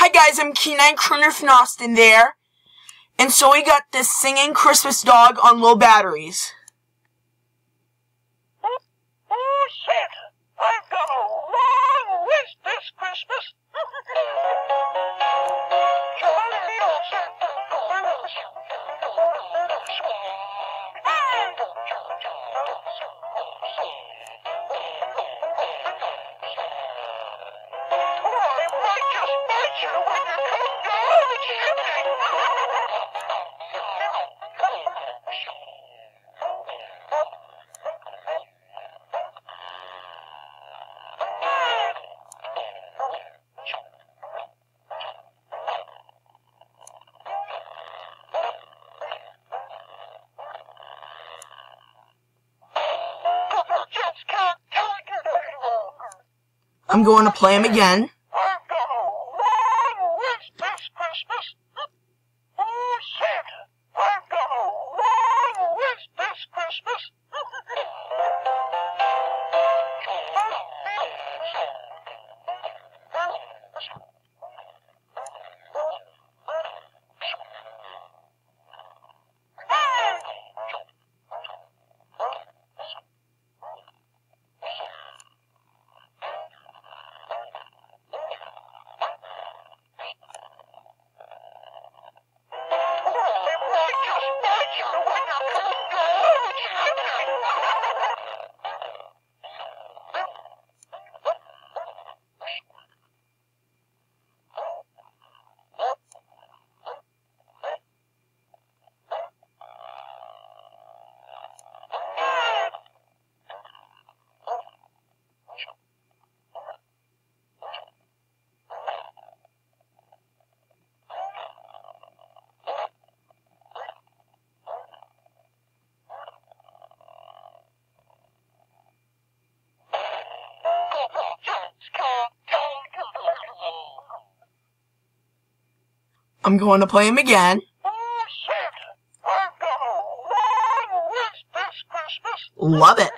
Hi guys, I'm Keenan Crooner from Austin there. And so we got this singing Christmas dog on low batteries. Oh, Santa, I've got a long list this Christmas. I'm going to play him again. I've got a long list this Christmas. Oh, Santa, I've got a long list this Christmas. I'm going to play him again. Oh, Santa, I've got a long list this Christmas. Love it.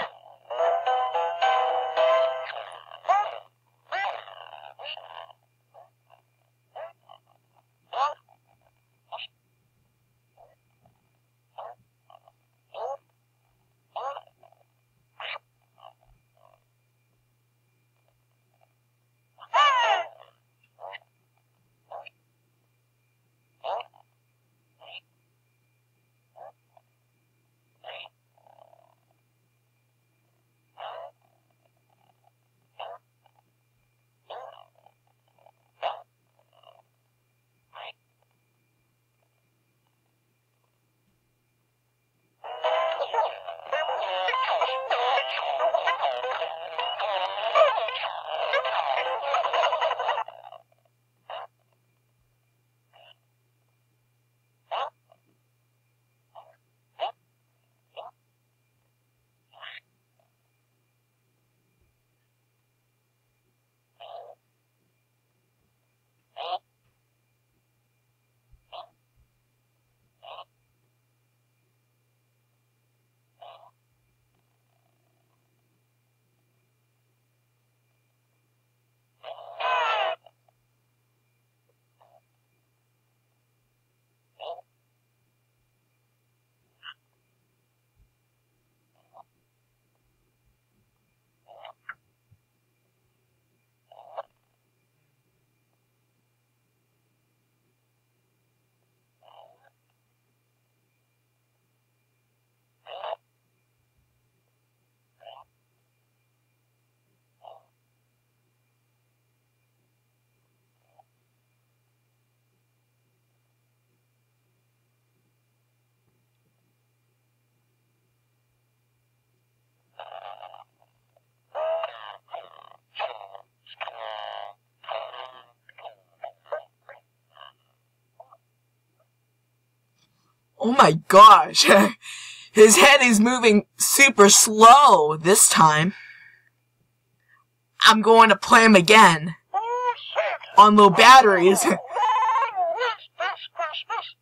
Oh my gosh. His head is moving super slow this time. I'm going to play him again. Oh, Santa, On low batteries. long list this Christmas.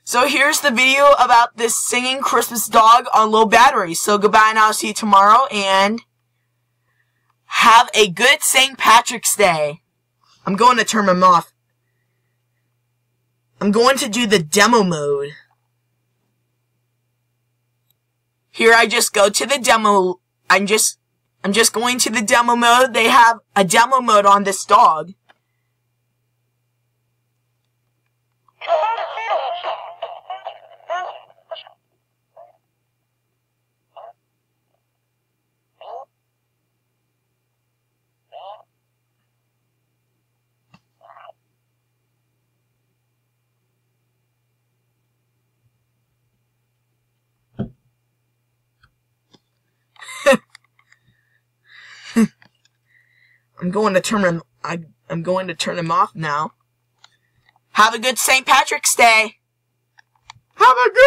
So here's the video about this singing Christmas dog on low battery. So goodbye and I'll see you tomorrow and have a good St. Patrick's Day. I'm going to turn them off. I'm going to do the demo mode. Here I just go to the demo. I'm just going to the demo mode. They have a demo mode on this dog. I'm going to turn them off now. Have a good St. Patrick's Day. Have a good